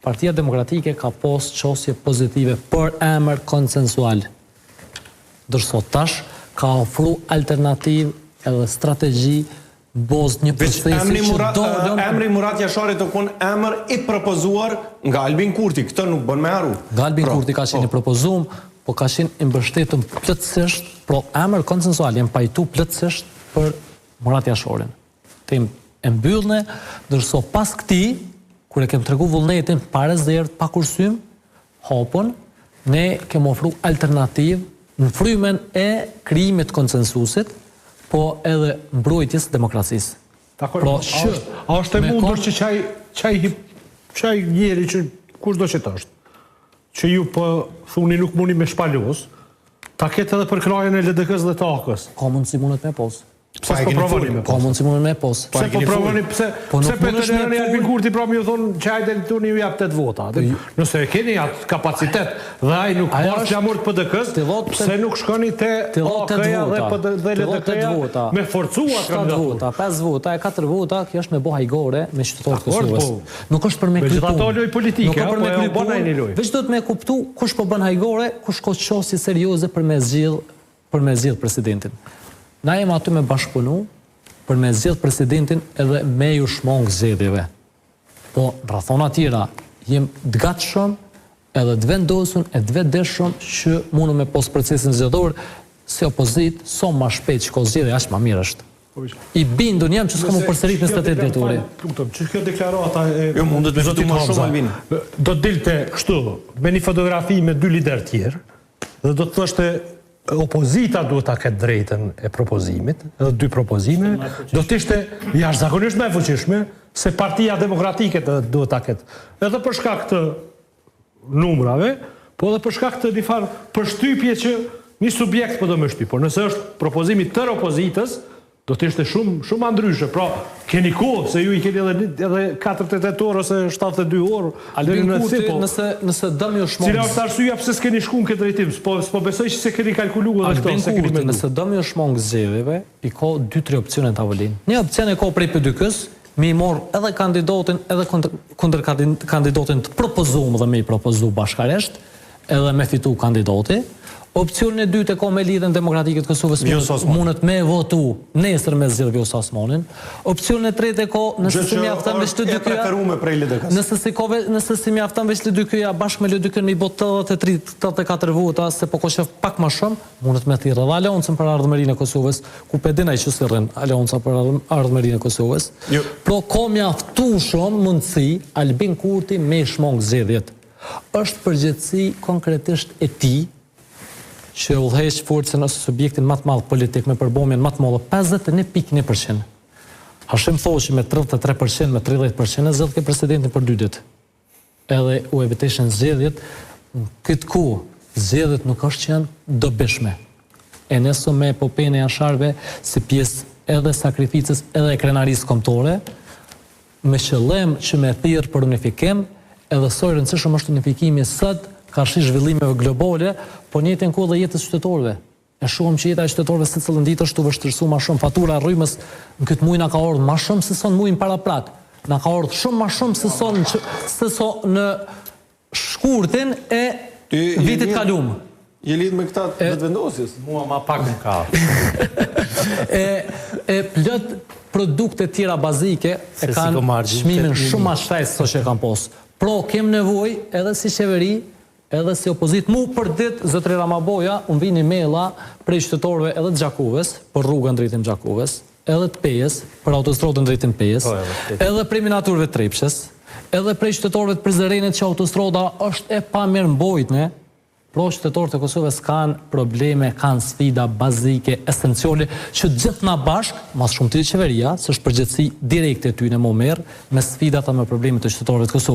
Partia Demokratike ka pas qosje pozitive për emër konsensual. Dërso tash ka ofru alternativ edhe strategji boz një procesi që dolën... Emri Murat Jashari të kun emër i propozuar nga Albin Kurti, këtë nuk bën me haru. Nga Albin Kurti ka qenë i propozum, po ka qenë i mbështetëm plotësisht, pro emër konsensual, jem pajtu plotësisht për Murat Jasharin. Tem e mbyllne, dërso pas këti, kur e kem tregu vullnetin pa rezervë, pa kursym, hapën, ne kem ofru alternativ në frymen e krijimit konsensusit, po edhe mbrojtjes demokracisë. Dakor, a është e mundur që qaj njeri që kush do që të është, që ju për thuni nuk mundi me shpalos, ta ketë edhe për krajën e LDK-s dhe të AK-s? Ka mundësi mundet me posë. Pse po provoni me Ka mundësi mundet me posë. Pse po provoni, pse Petërani Albin Kurti pra mi ju thonë që ajde në tuni ju jap 8 vota. Nëse keni atë kapacitet dhe aj nuk pas flamur të PDK-s, pse nuk shkoni te AK-ja dhe LDK-ja me forcuat kandidaturë? 5 vota, 4 vota, kjo është me bo hajgore me qytetarët Kosovës. Nuk është për me krypun. Megjithatë loj politike, apo e bën ai një lojë. Veç do të me kuptu kush po bën hajgore, kush ka qosje serioze për me zgjidh presidentin. Na jem aty me bashkëpunu për me zgjidh presidentin edhe me ju shmong zgjedhjeve. Po, rrethona tjera, jem të gatshëm edhe të vendosur e të vetëdijshëm që mundu me pos procesin zgjedhor si opozit, so ma shpejt që ka zgjedhje, aq ma mirë është. I bindun jam që s'ka mu përsërit 28 ditori. Që kjo deklarata jo mundet me zotit ma shumë Albin. Do të dilte kështu, me një fotografi me 2 lider tjerë, dhe do të thoshte opozita duhet ta ketë drejtën e propozimit, edhe 2 propozime, do të ishte jashtëzakonisht më e fuqishme se Partia Demokratike duhet ta ketë. Edhe për shkak të numrave, po edhe për shkak të një farë përshtypje që një subjekt po do më shtyp. Por nëse është propozimi tërë opozitës, do të ishte shumë andryshe. Pra, keni kohë, se ju i keni edhe 48 orë ose 72 orë. Albin Kurti, nëse dëm ju shmong... Cila është arsyeja pse s'keni shku në këtë drejtim? S'po besoj që se keni kalkulu edhe këto, se keni mendu. Nëse dëm ju shmong zgjedhjeve, i ka 2-3 opcione në tavolinë. Një opcion e ka prej PDK-s, me i morë edhe kandidatin, edhe kundër kandidatin të propozuar dhe me i propozu bashkaresht, edhe me fitu kandidati. Opcionin e dytë e ka me lidhjen demokratike të Kosovës, mundet me votu nesër me zgjedhje Vjosa Osmanin. Opcionin e tretë e ka nëse si mjafton veç të dy kyja. Nëse si mjafton veç të dy kyja bashkë me LDK me bot 83-84 vota, se po ka shef pak më shumë, mundet me thirrë edhe aleancën për ardhmërinë e Kosovës, ku pe dinaj që sirrin aleanca për ardhmërinë e Kosovës. Pro ka mjaftueshëm mundësi Albin Kurti me shmong zgjedhjet. Është përgjithësi konkretisht e tij që udhëheq forcën ose subjektin më të madh politik me përbomjen më të madhe 51.1%. Hashim Thoshi me 33%, me 30% e zgjidhë presidentin për 2 ditë. Edhe u eviteshin zgjedhjet, këtë kohë zgjedhjet nuk është që janë dobishme. E neso me epopejën e Jasharëve si pjesë edhe sakrificës edhe e krenarisë kombëtare, me qëllim që me thirr për unifikim, edhe sa i rëndësishëm është unifikimi sot karshi zhvillimeve globale, po njëjtën kohë dhe jetës qytetarëve. E shohim që jeta e qytetarëve secilën ditë është u vështirësuar më shumë. Fatura e rrymës në këtë muaj na ka ardhur më shumë se son muajin paraprak. Na ka ardhur shumë më shumë se son në shkurtin e vitit kaluam. Je lidh me këta vetëvendosjes? Mua ma pak më ka. Plot produkte tjera bazike e kanë çmimin shumë më shtresë se që kanë pas. Pro kem nevojë edhe si qeveri, edhe si opozit, mu për ditë, zotri Ramaboja, unë vini maila prej qytetarëve edhe të Gjakovës, për rrugën drejtim Gjakovës, edhe të Pejës, për autostradën drejtim Pejës, edhe prej minaturëve të Trepshës, edhe prej qytetarëve të Prizrenit që autostrada është e pa mirë mbojtme, pro qytetarët e Kosovës kanë probleme, kanë sfida bazike, esenciale, që gjithë na bashkë, mas shumë të qeveria, së është përgjithësi direkte ty në më merë, me sfidat dhe me problemet të qytetarëve të Kosovës.